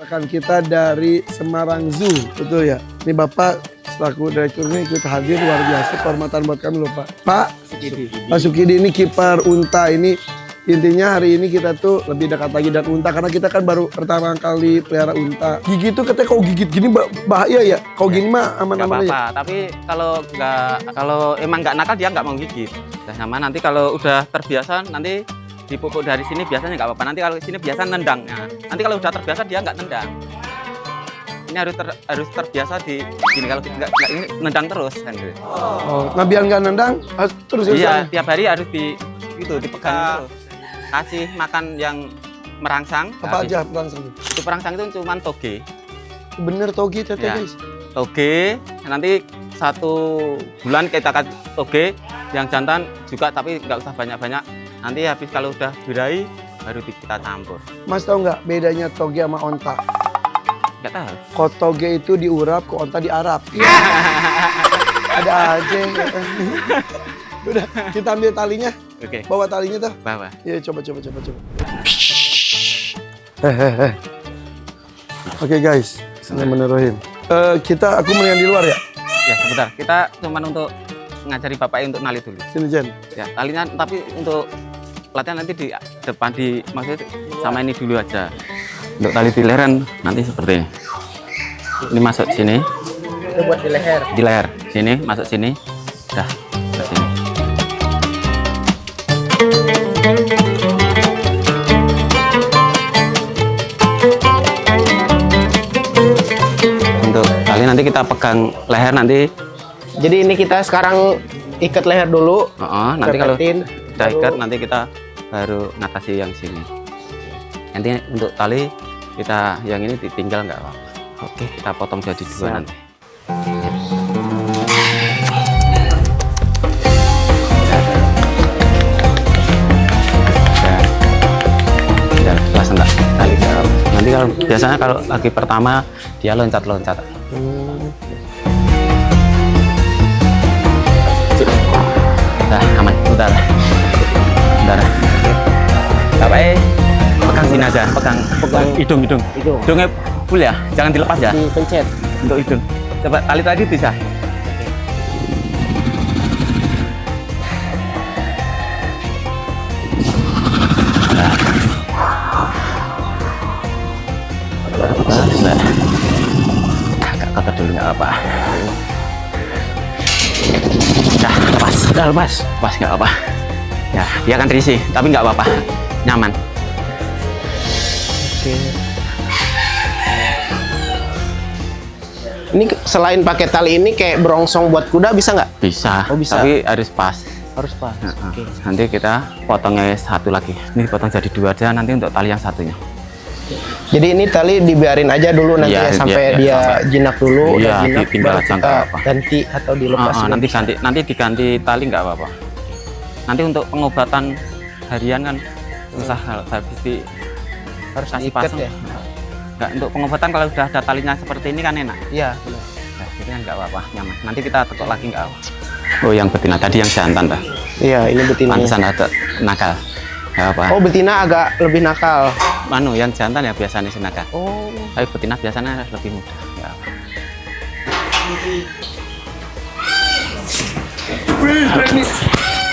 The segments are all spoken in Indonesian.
rekan kita dari Semarang Zoo, betul ya? Ini Bapak selaku direkturnya ikut hadir, luar biasa, kehormatan buat kami loh Pak. Pak Sukidi ini kiper unta ini. Intinya hari ini kita tuh lebih dekat lagi dan unta karena kita kan baru pertama kali pelihara unta. Gigi tuh katanya kalau gigit gini bahaya ya. Kalau gini mah aman-aman aja. Tapi kalau emang nggak nakal dia nggak mau gigit. Udah sama nanti kalau udah terbiasa nanti dipupuk dari sini biasanya nggak apa-apa. Nanti kalau sini biasa nendang. Nah, nanti kalau udah terbiasa dia nggak nendang. Ini harus terbiasa di gini, kalau nggak ini nendang terus kan gitu. Oh, nah biar nggak nendang harus terus iya, tiap hari harus dipegang terus. Kasih makan yang merangsang. Apa aja merangsang? Itu perangsang itu cuma toge. Bener toge teteh Ya, guys. Toge, nanti 1 bulan kita kasih toge yang jantan juga, tapi nggak usah banyak-banyak. Nanti habis kalau udah birahi baru kita campur. Mas tahu nggak bedanya toge sama onta? Nggak tahu. Kalau toge itu diurap, kalau onta diarap. Ada aja. Udah, kita ambil talinya. Oke. Bawa talinya tuh. Bawa. Iya, coba. Oke guys, Bismillahirrahmanirrahim. Aku mendingan di luar ya. Ya sebentar. Kita cuman untuk ngajari bapaknya untuk nali dulu. Sini Jen. Ya talinya, tapi untuk latihan nanti di depan maksudnya sama ini dulu aja. Untuk tali di leher nanti seperti ini. Ini masuk sini. Itu buat di leher. Di leher. Sini masuk sini. Dah ke sini. Untuk tali nanti kita pegang leher nanti. Jadi ini kita sekarang ikat leher dulu. Nanti kalau Kepetin, udah ikat nanti kita baru ngatasi yang sini. Nanti untuk tali kita yang ini ditinggal nggak apa-apa. Oke, kita potong jadi 2 nanti. Enggak tali nanti kalau biasanya kalau lagi pertama dia loncat-loncat. Nah, aman, bentar. Bapak pegang sini aja, pegang hidungnya full ya, jangan dilepas ya. dipencet. Untuk hidung. Coba tali bisa. Agak kotor dulu nggak apa. Udah lepas nggak apa. Ya dia akan risih tapi nggak apa-apa, nyaman. Oke. Ini selain pakai tali ini kayak berongsong buat kuda bisa nggak? Bisa. Oh, bisa. Tapi harus pas. Harus pas. Oke. Nanti kita potongnya 1 lagi. Ini potong jadi 2 aja nanti untuk tali yang satunya. Jadi ini tali dibiarin aja dulu nanti Iya, ya sampai iya, dia sampai. jinak dulu. Iya, udah jinak, ditinggal baru aja, kita nggak apa. ganti atau dilepas. Nanti diganti tali nggak apa-apa. Nanti untuk pengobatan harian kan susah habis harus kasih diikat pasang. ya. Nggak, untuk pengobatan kalau udah ada talinya seperti ini kan enak. Iya, benar. Nah, jadi kan nggak apa-apa, nyaman. Nanti kita tekuk lagi nggak apa. Oh, yang betina tadi yang jantan dah. Iya, ini betina. Pantesan ada nakal. Nggak apa. Oh, betina agak lebih nakal. Yang jantan ya biasanya si nakal. Oh. Tapi betina biasanya lebih mudah. Nggak apa.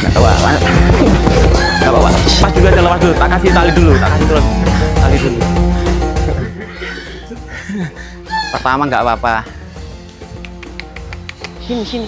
Nggak apa-apa. Nggak apa-apa. Pas juga aja, lepas dulu. Tak kasih tali dulu. Tali dulu. Pertama nggak apa-apa. Sini. Sini.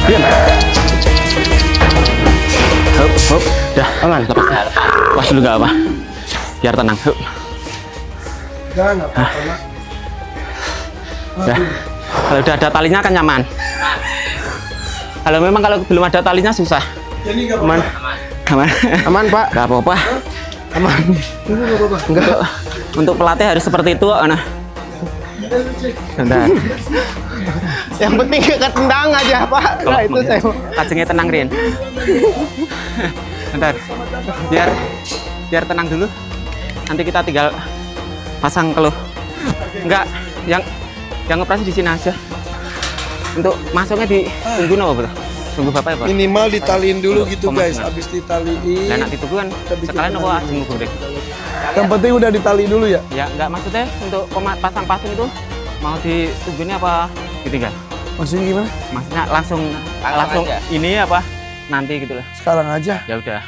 Diam. Hop. Dah, aman. Lepas dulu nggak apa. Biar tenang. Hop. Jangan apa-apa, Mak. Dah. Kalau udah ada talinya kan nyaman. Kalau memang kalau belum ada talinya susah. Jadi nggak Aman. apa-apa. Aman. Aman, Pak. Gak apa-apa. Aman. Ini nggak apa-apa. Enggak. Untuk pelatih harus seperti itu, nah. Bentar. Yang penting ketendang aja, Pak. Nah, itu saya. Kacengnya tenang, Rin. Bentar. Biar tenang dulu. Nanti kita tinggal pasang keluh. Enggak, yang operasi di sini aja. Untuk masuknya di tunggu apa, Bro? Tunggu Bapak ya, Pak. Minimal ditaliin dulu gitu guys. Pemasangan. Habis ditaliin. Lah nak ditunggu kan sekalian apa aja nunggu, Bro. Yang penting udah ditali dulu ya. Ya, enggak maksudnya untuk pasang-pasang itu mau ditunggunya apa ditinggal? Maksudnya gimana? Maksudnya langsung ini apa nanti gitu lah. Sekarang aja. Ya udah.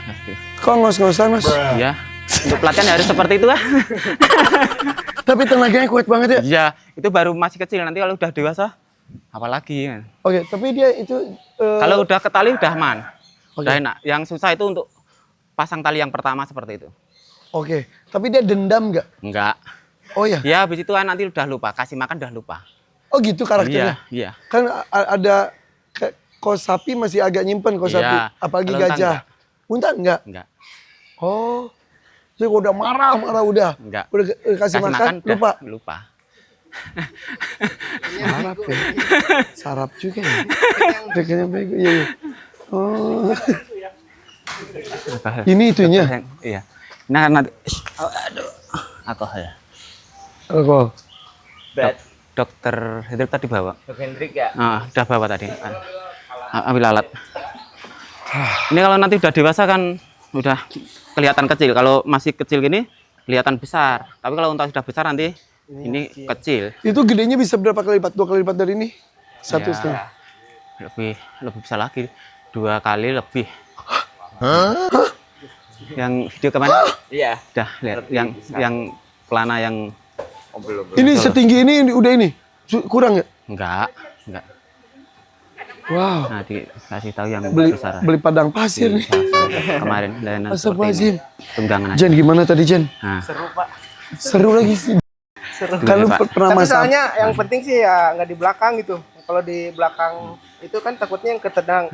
Kok ngos-ngosan mas? Ya. Untuk pelatihan harus seperti itu lah. Tapi tenaganya kuat banget ya. Iya, itu baru masih kecil. Nanti kalau udah dewasa apalagi kan. Oke, tapi dia itu Kalau udah ke tali udah aman. Oke. Udah enak. Yang susah itu untuk pasang tali yang pertama seperti itu. Oke, tapi dia dendam nggak? Enggak. Oh ya. Ya habis itu kan nanti udah lupa, kasih makan udah lupa. Oh gitu karakternya. Iya. Kan ada kok sapi masih agak nyimpen kok Iya. sapi, apalagi Kalau unta gajah. Unta enggak? Enggak. Oh. Jadi udah marah udah. Enggak. Udah kasih makan, lupa. Lupa. Sarap ya. Sarap juga ya. Kayaknya bego. Iya, iya. Oh. Ini itunya. Iya. Nah, nanti aduh. Alkohol. Alkohol. Dokter Hendrik tadi bawa. Dokter Hendrik ya? Udah bawa tadi. Ambil alat. Ini kalau nanti udah dewasa kan udah kelihatan kecil. Kalau masih kecil gini kelihatan besar. Tapi kalau unta sudah besar nanti ini kecil. Itu gedenya bisa berapa kali lipat? 2 kali lipat dari ini? 1,5. Ya, lebih besar lagi. 2 kali lebih. Yang video kemana? Iya. Udah lihat yang pelana yang Ini setinggi ini udah ini? Kurang ya? enggak. Wow. Nah, dikasih tahu yang besar. Beli padang pasir nih. Kemarin layanan seperti Astagfirullahaladzim. ini. Tunggangan aja. Jen gimana tadi Jen? Nah, Seru, Pak. Seru lagi sih. Seru. Kan lu Pak. pernah Tapi masak. soalnya yang penting sih ya nggak di belakang gitu. Kalau di belakang itu kan takutnya yang ketendang.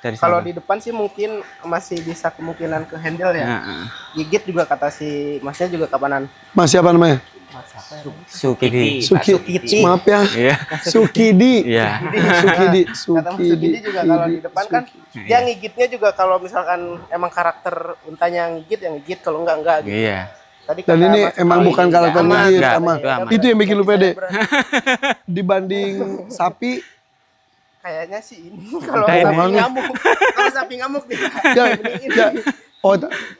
dari Kalau sana. di depan sih mungkin masih bisa kemungkinan ke handle ya. Nah, Gigit juga kata si masnya juga kapanan. Mas siapa namanya? Sukidi. Sukidi. Maaf ya. Iya. Sukidi. Iya. Sukidi. Kata Mas Sukidi juga kalau di depan kan dia ngigitnya juga kalau misalkan emang karakter untanya yang ngigit kalau enggak gitu. Iya. Tadi Dan kata ini Mas emang Sukidi, bukan karakter aman. ngigit, Enggak, aman. itu aman. Itu yang bikin lu pede. Berani. Dibanding sapi, Kayaknya sih ini kalau Udah sapi ini. ngamuk. Kalau sapi ngamuk nih. ya, ya. Oh,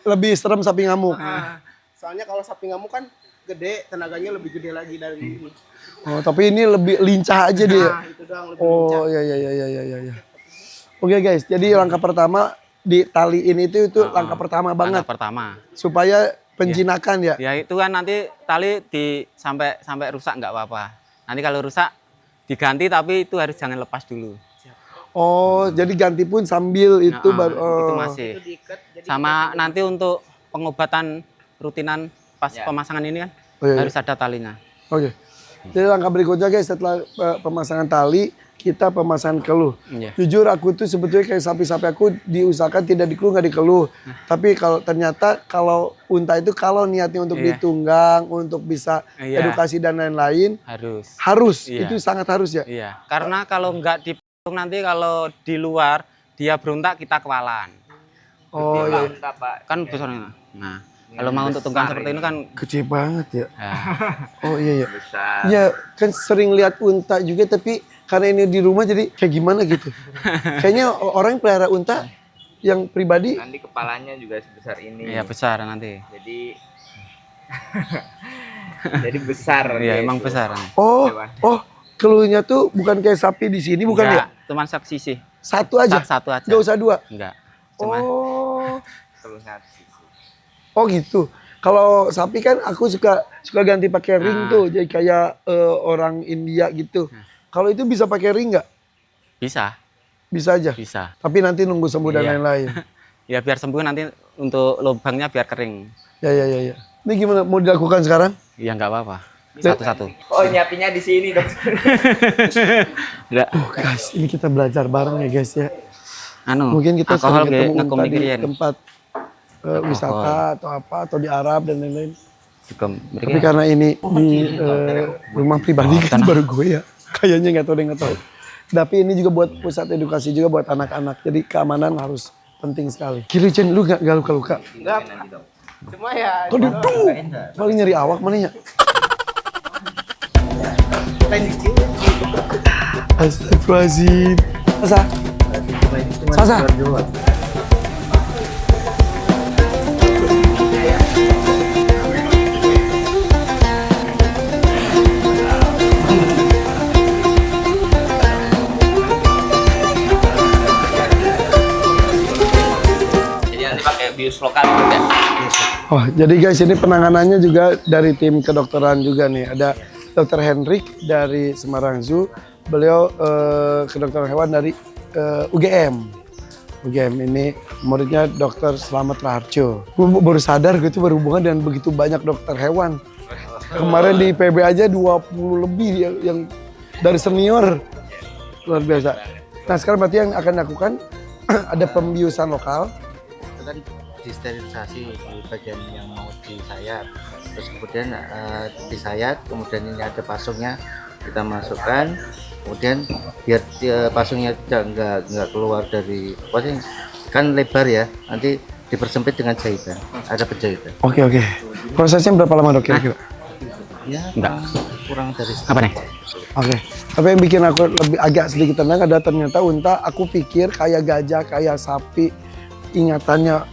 lebih serem sapi ngamuk. Nah, soalnya kalau sapi ngamuk kan gede, tenaganya lebih gede lagi dari ini. Oh, tapi ini lebih lincah aja dia. Nah, itu doang lebih lincah. Oh, ya. Oke guys, jadi langkah pertama ditaliin itu langkah pertama banget Langkah pertama. supaya penjinakan ya. Ya itu kan nanti tali sampai rusak nggak apa-apa. Nanti kalau rusak diganti tapi itu harus jangan lepas dulu. Oh, jadi ganti pun sambil itu baru. Itu Oh. masih. Itu diikat jadi Sama nanti untuk pengobatan rutinan pas pemasangan ini kan Oh, iya, harus ada talinya. Oke. Jadi langkah berikutnya guys setelah pemasangan tali kita pemasangan keluh. Iya. Jujur aku tuh sebetulnya kayak sapi-sapi aku diusahakan tidak dikeluh nggak dikeluh. Tapi kalau ternyata kalau unta itu kalau niatnya untuk Iya. ditunggang, untuk bisa Iya. edukasi dan lain-lain Harus. Iya. Iya. Itu sangat harus ya. Iya. Karena kalau nggak dipetung nanti kalau di luar dia berontak kita kewalan. Oh iya. Kan besarnya. Nah, kalau mau untuk tunggang seperti ini kan Gede banget ya. ya, Oh iya. Iya kan sering lihat unta juga tapi karena ini di rumah jadi kayak gimana gitu. Kayaknya orang yang pelihara unta yang pribadi Nanti kepalanya juga sebesar ini. iya besar nanti. Jadi jadi besar. Iya, dia emang itu. besar. oh keluhnya tuh bukan kayak sapi di sini bukan ya? Enggak, cuman sak sisi. Satu aja. Satu aja. Nggak usah dua. Enggak. Cuma Oh. Keluhnya di situ. Oh gitu. Kalau sapi kan aku suka ganti pakai ring tuh, jadi kayak orang India gitu. Kalau itu bisa pakai ring nggak? bisa, Bisa aja. bisa. Tapi nanti nunggu sembuh dan Iya. lain-lain. Ya biar sembuh nanti untuk lubangnya biar kering. Ya. Ini gimana mau dilakukan sekarang? Ya nggak apa-apa. Satu-satu. Oh, nyiapinnya di sini, dokter. Enggak. Guys, ini kita belajar bareng ya guys ya. Anu, Mungkin kita alkohol sering ketemu nggak Unta di mikirin. tempat wisata atau apa atau di Arab dan lain-lain. Tapi Tapi karena ini di rumah pribadi kan baru gue ya, kayaknya nggak tahu deh nggak tahu. Tapi ini juga buat pusat edukasi juga buat anak-anak. Jadi keamanan harus penting sekali. Kiri Jen, lu nggak luka-luka? Enggak. Cuma ya Kok tuh paling nyari awak mana ya? lain dikit. Astagfirullahaladzim. Sasa. jadi nanti pakai bius lokal juga. Oh, jadi guys ini penanganannya juga dari tim kedokteran juga nih. Ada Dr. Hendrik dari Semarang Zoo. Beliau kedokteran hewan dari UGM. UGM ini muridnya Dr. Slamet Raharjo. Gue baru sadar gue itu berhubungan dengan begitu banyak dokter hewan. Kemarin di PB aja 20 lebih yang dari senior. Luar biasa. Nah sekarang berarti yang akan dilakukan ada pembiusan lokal. Itu kan disterilisasi di bagian yang mau disayat, terus kemudian disayat, kemudian ini ada pasungnya kita masukkan, kemudian biar pasungnya tidak nggak keluar dari pokoknya kan lebar ya, nanti dipersempit dengan jahitan, ada penjahitan. Oke. Prosesnya berapa lama dok kira-kira? Ya Enggak. kurang dari Apa nih? Oke. Tapi yang bikin aku lebih agak sedikit tenang ada ternyata unta. Aku pikir kayak gajah, kayak sapi, ingatannya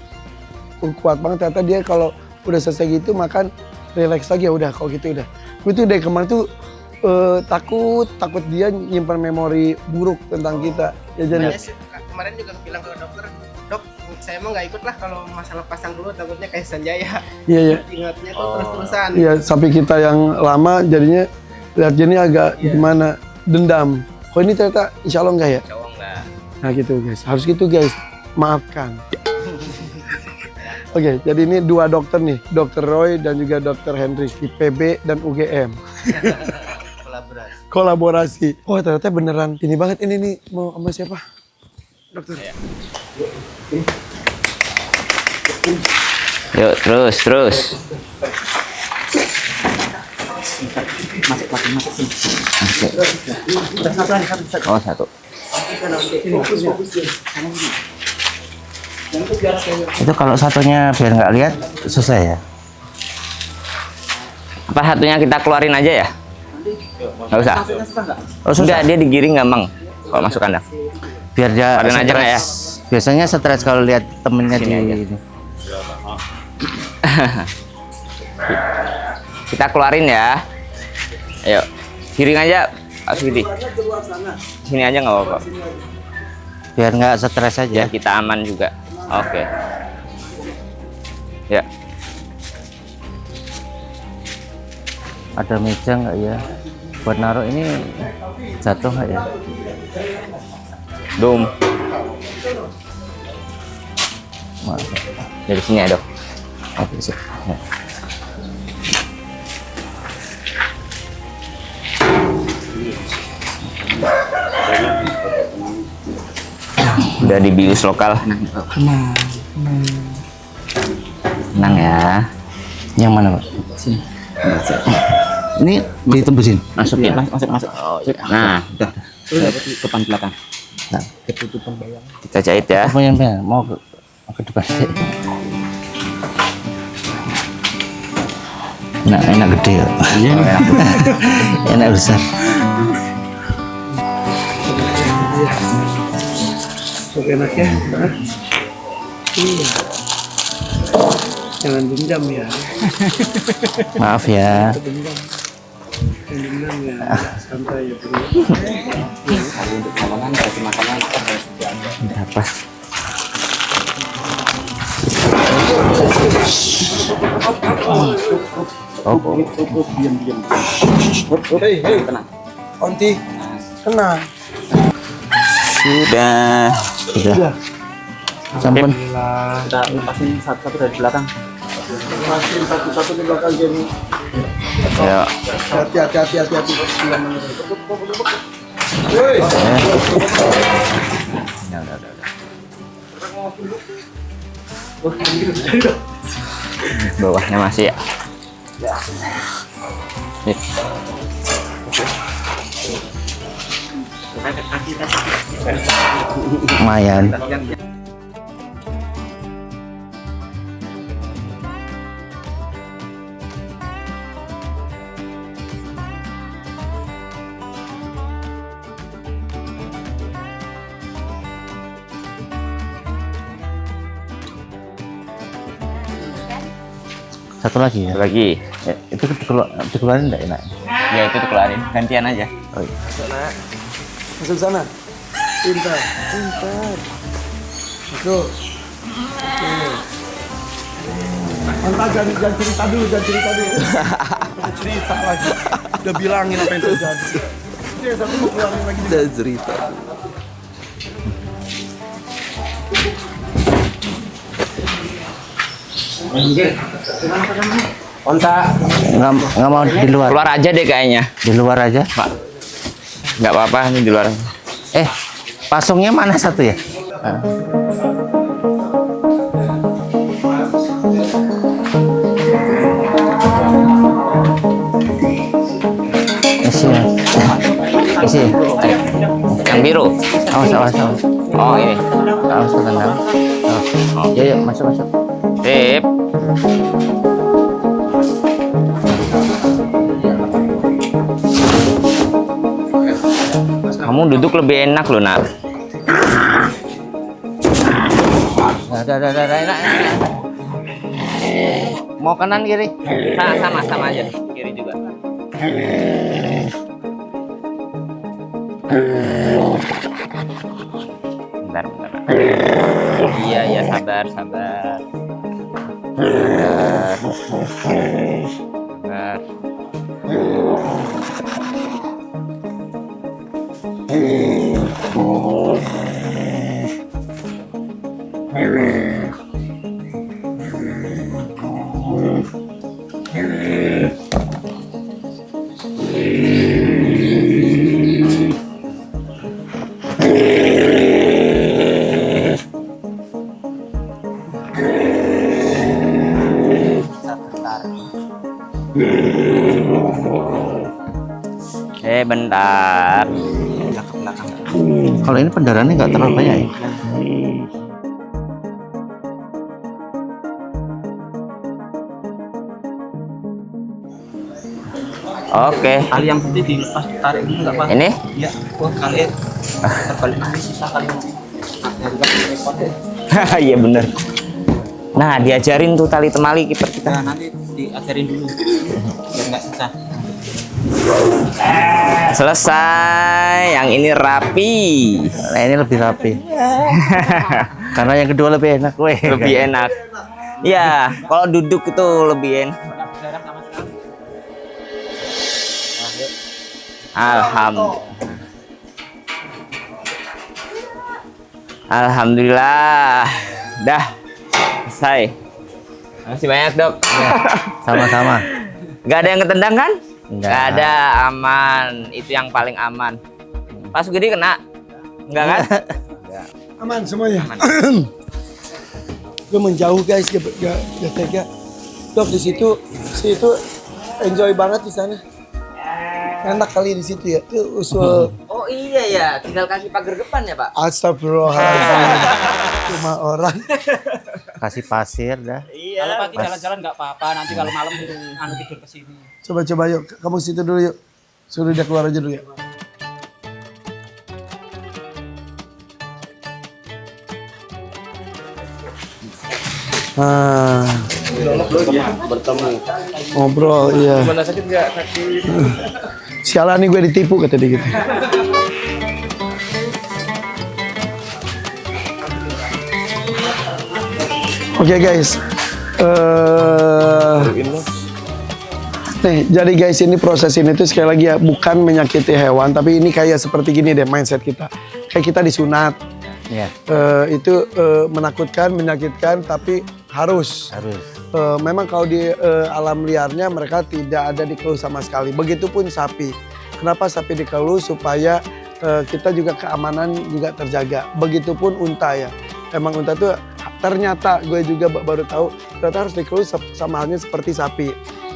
kuat banget. Ternyata dia kalau udah selesai gitu makan relax lagi ya udah. Kalau gitu udah. Gue tuh dari kemarin tuh takut dia nyimpan memori buruk tentang kita. Ya jadi. Saya kemarin juga bilang ke dokter, dok saya emang nggak ikut lah kalau masalah pasang dulu, takutnya kayak Sanjaya. Iya. Ingatnya tuh terus-terusan. Iya, sapi kita yang lama jadinya lihat ini agak gimana dendam. Kok ini ternyata insya Allah enggak ya? Cowok enggak. Nah gitu guys, harus gitu guys, maafkan. Oke, jadi ini dua dokter nih, Dr. Roy dan juga Dr. Hendrik di PB dan UGM. Kolaborasi. Oh ternyata beneran ini banget ini nih mau sama siapa? Dokter. Yuk, terus. Oh, satu. itu kalau satunya biar nggak lihat selesai ya. Apa satunya kita keluarin aja ya? Nggak usah. Oh, susah. Enggak, dia digiring gampang kalau masuk kandang. Biar dia Keluarin aja nggak ya? Biasanya stres kalau lihat temennya Sini aja. ini. Kita keluarin ya. Ayo, giring aja Pak Sugidi. Sini aja nggak apa-apa. Biar nggak stres aja. Ya, kita aman juga. Oke. Ya, Ada meja nggak ya? Buat naruh ini jatuh nggak ya? dum. Maaf. Dari sini ya, Dok. Oke sih. Ya. Udah dibius lokal. Tenang ya. Yang mana Pak? Sini. Ini ditembusin. Masukin. Masuk. Nah, depan belakang. Nah, Kita jahit ya. apa yang mau ke depan? Enak gede ya. Enak besar. Oke enak ya. Iya. Jangan dendam ya. Maaf ya. Jangan dendam ya. Santai ya. Untuk makanan, kasih makanan. Apa? Hei, Tenang. Onti, tenang. Sudah. Sudah. Sampun. Kita lepasin satu-satu dari belakang. Lepasin satu-satu di belakang Jenny. Ya. Hati-hati. Woi. Ya, udah. Bawahnya masih ya. Nih. Lumayan. Satu lagi ya? Lagi. Itu dikeluarin enggak enak? Ya itu dikeluarin, gantian aja. Oh, iya. Masuk sana. Pintar. Masuk. Mantap, jangan cerita dulu. Cerita lagi. Udah bilangin apa yang terjadi. Dia satu mau keluarin lagi. Udah cerita. Onta. Nggak mau di luar. Keluar aja deh kayaknya. Di luar aja. Pak. Nggak apa-apa, ini di luar. Pasungnya mana satu ya? Isi. Yang biru. Awas. Oh, ini. Awas tendang. Oh. Ya, masuk. Sip. Kamu duduk lebih enak loh, Nak. Enak. Mau kanan kiri? Sama aja. Kiri juga. Bentar. Iya, sabar. Sabar. Bentar. Kalau ini pendarahannya nggak terlalu banyak ya? Oke. Tali yang putih dilepas, tarik dulu nggak apa? Ini? Iya. Wah, kali terbalik lagi susah kali. Iya bener. Nah, diajarin tuh tali temali kiper kita. Nah, nanti diajarin dulu. Biar nggak susah. Selesai. Yang ini rapi. Nah, ini lebih rapi. Karena yang kedua lebih enak, weh. Lebih enak. Iya, kalau duduk itu lebih enak. Alhamdulillah. Dah. Selesai. Makasih banyak, Dok. Sama-sama. Gak ada yang ketendang kan? Enggak. Gak ada, aman. Itu yang paling aman. Pas gede kena? Enggak kan? Aman semuanya. Gue menjauh guys, gak tega. Dok di situ enjoy banget di sana. Enak kali di situ ya. Tuh usul. Oh iya ya, tinggal kasih pagar depan ya Pak. Astagfirullahaladzim. Cuma orang. Kasih pasir dah. Iya. Kalau pagi jalan-jalan nggak apa-apa. Nanti kalau malam tidur ke sini. Coba yuk. Kamu situ dulu yuk. Suruh dia keluar aja dulu ya. Bertemu. Ngobrol, iya. Mana sakit nggak kaki? Sialan nih gue ditipu kata dia gitu. Oke guys. Nih, jadi guys ini proses ini tuh sekali lagi ya bukan menyakiti hewan, tapi ini kayak seperti gini deh mindset kita. Kayak kita disunat. Iya. Itu menakutkan, menyakitkan, tapi harus. Memang kalau di alam liarnya mereka tidak ada dikeluh sama sekali. Begitupun sapi. Kenapa sapi dikeluh? Supaya kita juga keamanan juga terjaga. Begitupun unta ya. Emang unta tuh ternyata gue juga baru tahu ternyata harus dikeluh sama halnya seperti sapi.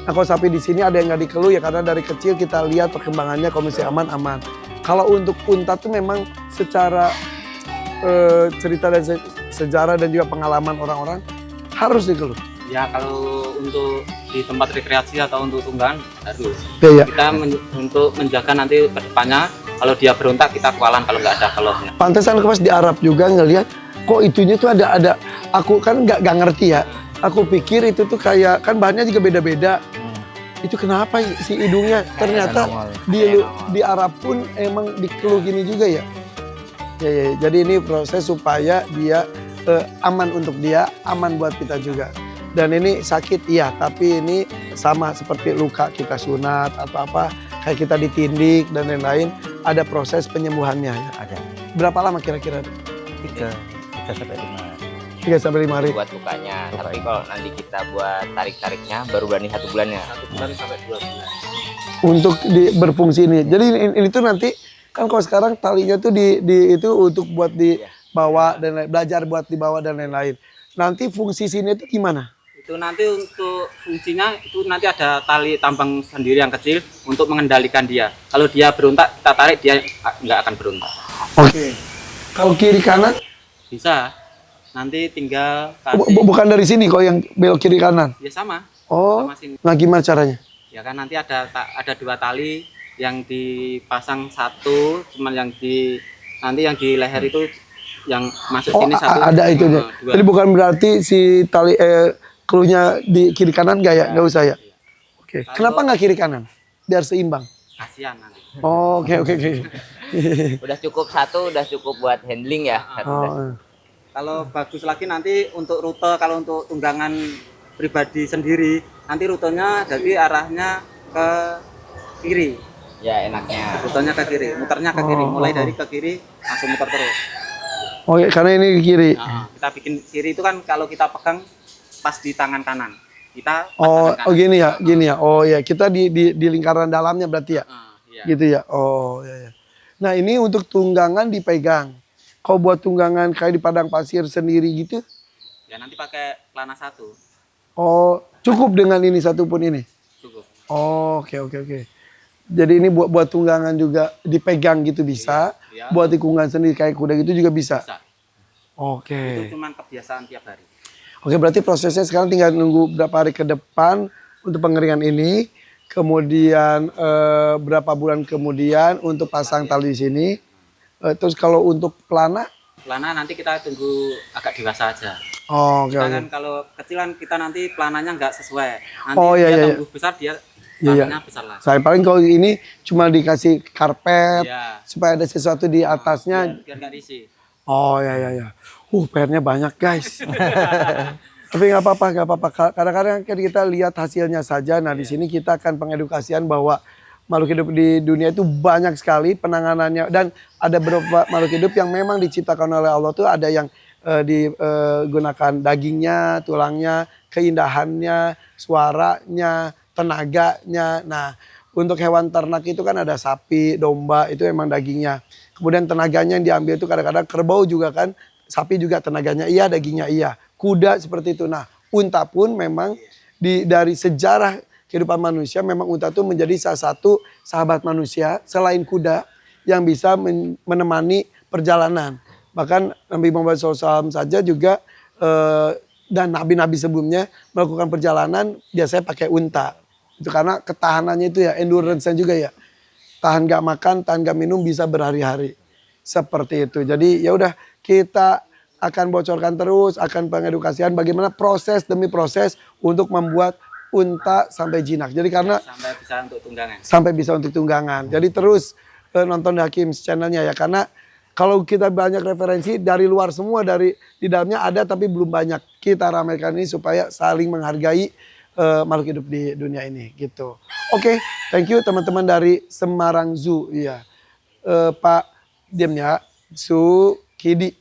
Nah kalau sapi di sini ada yang nggak dikeluh ya karena dari kecil kita lihat perkembangannya kalau misalnya aman-aman. Kalau untuk unta tuh memang secara cerita dan sejarah dan juga pengalaman orang-orang harus dikeluh. Ya kalau untuk di tempat rekreasi atau untuk tunggangan harus. Ya, ya. Kita untuk menjaga nanti ke depannya kalau dia berontak kita kualan kalau nggak ada keluhnya. Pantesan aku pas di Arab juga ngelihat kok itunya tuh ada. Aku kan nggak ngerti ya. Aku pikir itu tuh kayak kan bahannya juga beda-beda. Itu kenapa si hidungnya ternyata di Arab pun emang dikeluh gini juga ya. Ya. Jadi ini proses supaya dia aman untuk dia, aman buat kita juga. Dan ini sakit iya, tapi ini sama seperti luka kita sunat atau apa, kayak kita ditindik dan lain-lain, ada proses penyembuhannya ya. Ada Berapa lama kira-kira? 3 sampai 5. 3 sampai 5 hari. buat lukanya. Tapi kalau nanti kita buat tarik-tariknya baru berani 1 bulannya. 1 bulan sampai 2 bulan. Untuk berfungsi ini. Jadi ini tuh nanti kan kalau sekarang talinya tuh di itu untuk buat dibawa dan belajar buat dibawa dan lain-lain. Nanti fungsi sini itu gimana? Itu nanti untuk fungsinya itu nanti ada tali tambang sendiri yang kecil untuk mengendalikan dia. Kalau dia berontak kita tarik dia nggak akan berontak. Oke. Kalau kiri kanan? Bisa. Nanti tinggal kasih. Bukan dari sini kok yang belok kiri kanan. Ya sama. Oh. Sama sini. Nah gimana caranya? Ya kan nanti ada 2 tali yang dipasang satu, cuman yang di leher itu yang masuk sini satu. Ada itu ya. Dua. Jadi bukan berarti si tali keluhnya di kiri kanan nggak ya? Nggak usah ya. Oke. Kenapa nggak kiri kanan? Biar seimbang. Kasihan nanti. Oh, oke. Udah cukup 1, udah cukup buat handling ya. Oh. Kalau bagus lagi nanti untuk rute, kalau untuk tunggangan pribadi sendiri, nanti rutenya jadi arahnya ke kiri. Ya enaknya. Rutenya ke kiri, muternya ke kiri, mulai dari ke kiri langsung muter terus. Oh, karena ini ke kiri. Nah, kita bikin kiri itu kan kalau kita pegang pas di tangan kanan. Kita pas Oh, tangan kanan. gini ya. Oh ya, kita di lingkaran dalamnya berarti ya. Iya. Gitu ya. Oh ya. Nah, ini untuk tunggangan dipegang. Kalau buat tunggangan kayak di padang pasir sendiri gitu. Ya nanti pakai pelana 1. Oh, cukup dengan ini satu pun ini. Cukup. Oh, oke. Jadi ini buat tunggangan juga dipegang gitu bisa. Iya. Buat tikungan sendiri kayak kuda gitu juga bisa. Bisa. Oke. Itu cuma kebiasaan tiap hari. Oke, berarti prosesnya sekarang tinggal nunggu berapa hari ke depan untuk pengeringan ini. Kemudian berapa bulan kemudian untuk pasang tali di sini. Terus kalau untuk pelana? Pelana nanti kita tunggu agak dewasa aja. Oh, oke. Kita kan kalau kecilan kita nanti pelananya nggak sesuai. Nanti Oh, iya, dia iya. tumbuh besar dia Iya. pelananya besar lagi. Saya paling kalau ini cuma dikasih karpet Iya. supaya ada sesuatu di atasnya. Biar nggak risih. Oh ya. PR-nya banyak guys. Tapi nggak apa-apa. Kadang-kadang kan kita lihat hasilnya saja. Nah di sini kita akan pengedukasian bahwa makhluk hidup di dunia itu banyak sekali penanganannya dan ada beberapa makhluk hidup yang memang diciptakan oleh Allah tuh ada yang digunakan dagingnya, tulangnya, keindahannya, suaranya, tenaganya. Nah untuk hewan ternak itu kan ada sapi, domba itu emang dagingnya. Kemudian tenaganya yang diambil itu kadang-kadang kerbau juga kan, sapi juga tenaganya iya, dagingnya iya. Kuda seperti itu. Nah unta pun memang dari sejarah kehidupan manusia memang unta itu menjadi salah satu sahabat manusia selain kuda yang bisa menemani perjalanan. Bahkan Nabi Muhammad SAW saja juga dan nabi-nabi sebelumnya melakukan perjalanan biasanya pakai unta. Itu karena ketahanannya itu ya, endurance-nya juga ya. Tahan gak makan, tahan gak minum bisa berhari-hari. Seperti itu. Jadi ya udah kita akan bocorkan terus, akan pengedukasian bagaimana proses demi proses untuk membuat unta sampai jinak. Jadi karena Sampai bisa untuk tunggangan. sampai bisa untuk tunggangan. Jadi terus nonton Hakim channelnya ya karena kalau kita banyak referensi dari luar semua dari di dalamnya ada tapi belum banyak. Kita ramaikan ini supaya saling menghargai makhluk hidup di dunia ini gitu. Oke, thank you teman-teman dari Semarang Zoo ya. Pak diam ya, Sukidi.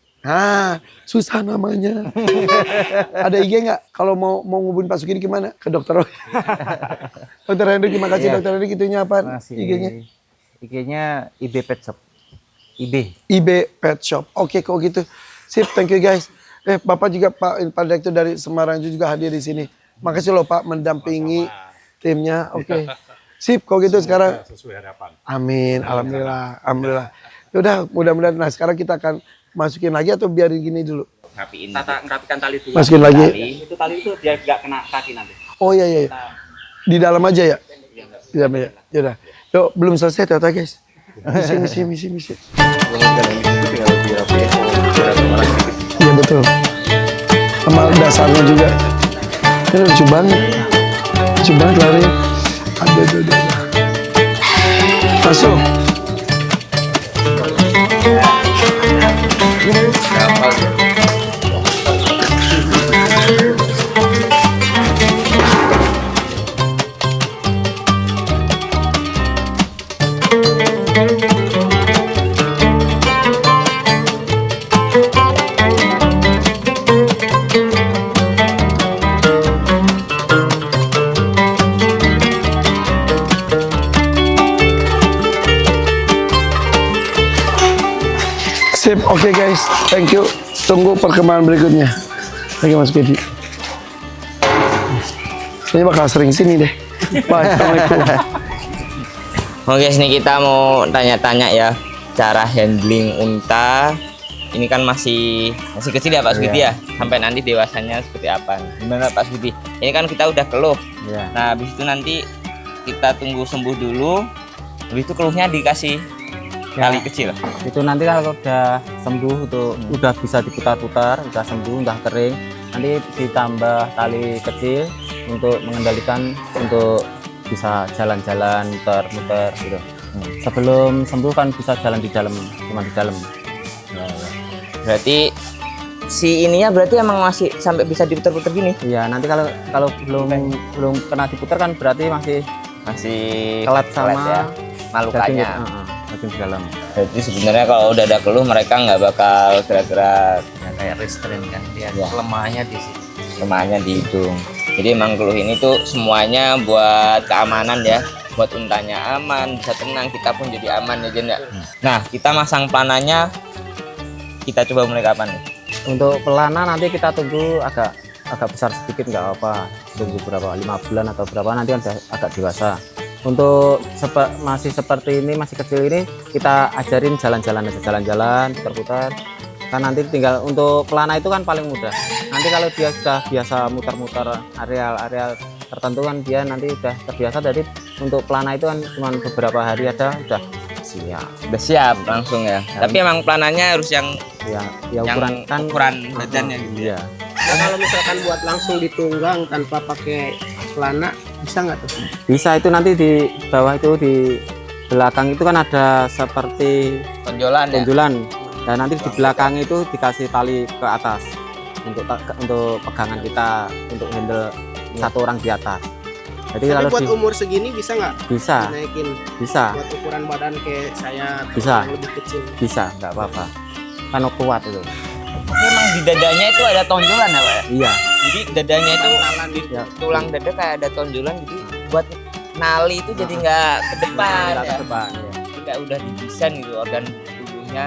Susah namanya. Ada IG nggak? Kalau mau ngubungin Pak Sukidi gimana? Ke dokter. Dokter Hendrik, terima kasih Iya. Dokter Hendrik. Itunya apa? Masih. IG-nya? IG-nya IB Pet Shop. IB. IB Pet Shop. Oke, kok gitu. Sip, thank you guys. Bapak juga Pak Direktur dari Semarang juga hadir di sini. Makasih loh Pak mendampingi timnya. Oke. Sip, kok gitu sekarang. Sesuai harapan. Amin, alhamdulillah, alhamdulillah. Yaudah, mudah-mudahan. Nah, sekarang kita akan masukin lagi atau biarin gini dulu? Rapiin. Ngerapikan tali dulu. Masukin lagi. Itu tali itu biar nggak kena kaki nanti. Oh iya, iya. Di dalam aja ya? Di dalam aja. Yaudah. Yuk, belum selesai ternyata guys. Misi. Iya betul. Sama dasarnya juga. Ini lucu banget. Lucu banget lari. Aduh. Masuk. Sip, oke guys, thank you. Tunggu perkembangan berikutnya. Thank you Mas Kedi. Ini bakal sering sini deh. Bye, assalamualaikum. Oke, sini kita mau tanya-tanya ya cara handling unta. Ini kan masih kecil ya Pak Sukidi ya. Sampai nanti dewasanya seperti apa? Gimana Pak Sukidi? Ini kan kita udah keluh. Iya. Nah, habis itu nanti kita tunggu sembuh dulu. Habis itu keluhnya dikasih tali kecil. Itu nanti kalau udah sembuh, udah bisa diputar-putar, udah sembuh, udah kering, nanti ditambah tali kecil untuk mengendalikan untuk bisa jalan-jalan, muter-muter gitu. Sebelum sembuh kan bisa jalan di dalam, cuma di dalam. Berarti si ininya berarti emang masih sampai bisa diputar-putar gini. Iya, nanti kalau belum kena diputar kan berarti masih kelat sama ya, malukanya. daging di dalam. Jadi sebenarnya kalau udah ada keluh mereka nggak bakal gerak-gerak. Ya, kayak restrain kan dia Ya. lemahnya di sini. Lemahnya di hidung. Jadi emang keluh ini tuh semuanya buat keamanan ya, buat untanya aman, bisa tenang, kita pun jadi aman ya Jen ya. Nah, kita masang pelananya, kita coba mulai kapan nih? Untuk pelana nanti kita tunggu agak besar sedikit nggak apa, tunggu berapa 5 bulan atau berapa nanti kan udah agak dewasa. Untuk masih seperti ini, masih kecil ini, kita ajarin jalan-jalan aja, jalan-jalan, putar-putar. Kan nanti tinggal untuk pelana itu kan paling mudah. Nanti kalau dia sudah biasa muter-muter areal tertentu kan dia nanti udah terbiasa. Jadi untuk pelana itu kan cuma beberapa hari ada udah siap. Udah siap langsung ya. Tapi emang pelananya harus yang ukuran kan ukuran badannya gitu ya. Nah, kalau misalkan buat langsung ditunggang tanpa pakai pelana bisa nggak tuh? Bisa. Itu nanti di bawah itu di belakang itu kan ada seperti Tonjolan ya. dan nanti di belakang itu dikasih tali ke atas untuk pegangan kita untuk handle satu orang di atas. Jadi Tapi kalau buat umur segini bisa nggak bisa dinaikin buat ukuran badan kayak saya atau Bisa. yang lebih kecil? bisa nggak apa-apa kan kuat itu. Tapi emang di dadanya itu ada tonjolan ya Pak ya? Iya. Jadi dadanya itu di Ya. tulang dada kayak ada tonjolan, jadi buat nali itu jadi nggak ke depan Nggak ya. ke depan, ya. Nggak udah didesain gitu organ tubuhnya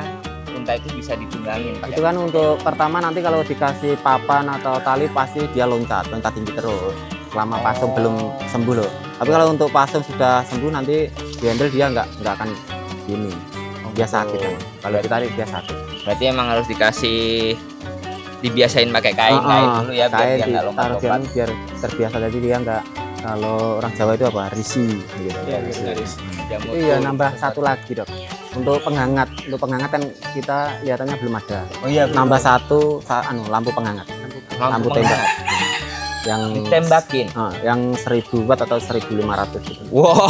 unta itu bisa ditunggangin pakai. Itu kan untuk pertama nanti kalau dikasih papan atau tali pasti dia loncat tinggi terus selama pasung belum sembuh loh. Tapi kalau untuk pasung sudah sembuh nanti di handle dia nggak akan gini. Dia sakit kan. Kalau ditarik dia sakit. Berarti emang harus dibiasain pakai kain dulu ya biar kain dia nggak lompat-lompat. biar terbiasa, jadi dia nggak, kalau orang Jawa itu apa, risi gitu. Iya, garis. Jamur Iya, tuh. nambah satu lagi Dok. Untuk penghangat kan kita lihatannya belum ada. Oh iya, Nambah satu lampu penghangat. Lampu tembak. Yang Ditembakin. yang 1000 watt atau 1500 gitu. Wow,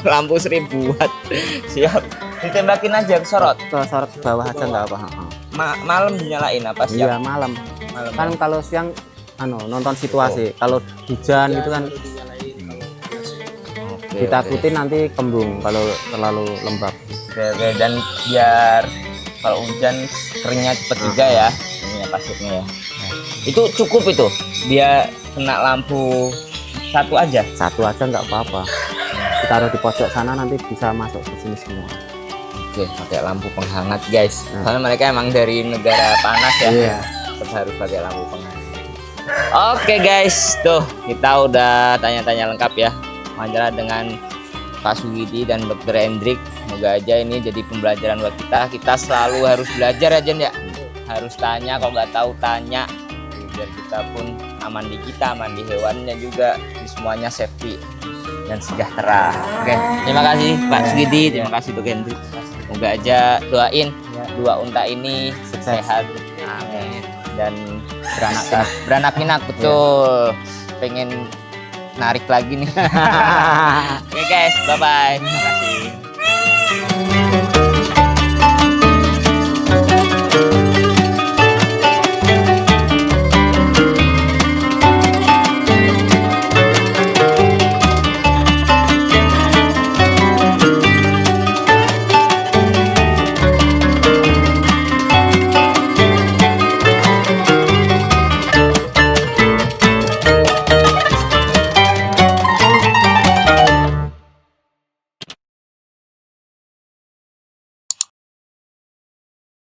lampu 1000 watt. Siap. Ditembakin aja ke sorot. Ke sorot ke bawah aja nggak apa. Malam dinyalain apa Iya, siap? malam. Malam. Kan kalau siang nonton situasi. Kalau hujan itu kan Oke, ditakutin nanti kembung kalau terlalu lembab. oke. Dan biar kalau hujan keringnya cepet juga ya ini ya pasirnya ya. Itu cukup itu dia kena lampu satu aja. Satu aja nggak apa-apa. Kita taruh di pojok sana nanti bisa masuk ke sini semua. Oke, pakai lampu penghangat guys. Soalnya mereka emang dari negara panas ya. Iya. Terus harus pakai lampu penghangat. Oke guys, tuh kita udah tanya-tanya lengkap ya. Wawancara dengan Pak Sugidi dan Dr. Hendrik. Semoga aja ini jadi pembelajaran buat kita. Kita selalu harus belajar ya Jen ya. Harus tanya, kalau nggak tahu tanya. Biar kita pun aman di kita, aman di hewannya juga, di semuanya safety dan sejahtera. Oke, terima kasih Pak Sugidi, terima kasih Dr. Hendrik. Semoga aja doain dua unta ini sehat, amin, dan beranak pinak betul. Pengen narik lagi nih. Oke guys, bye bye. Terima kasih.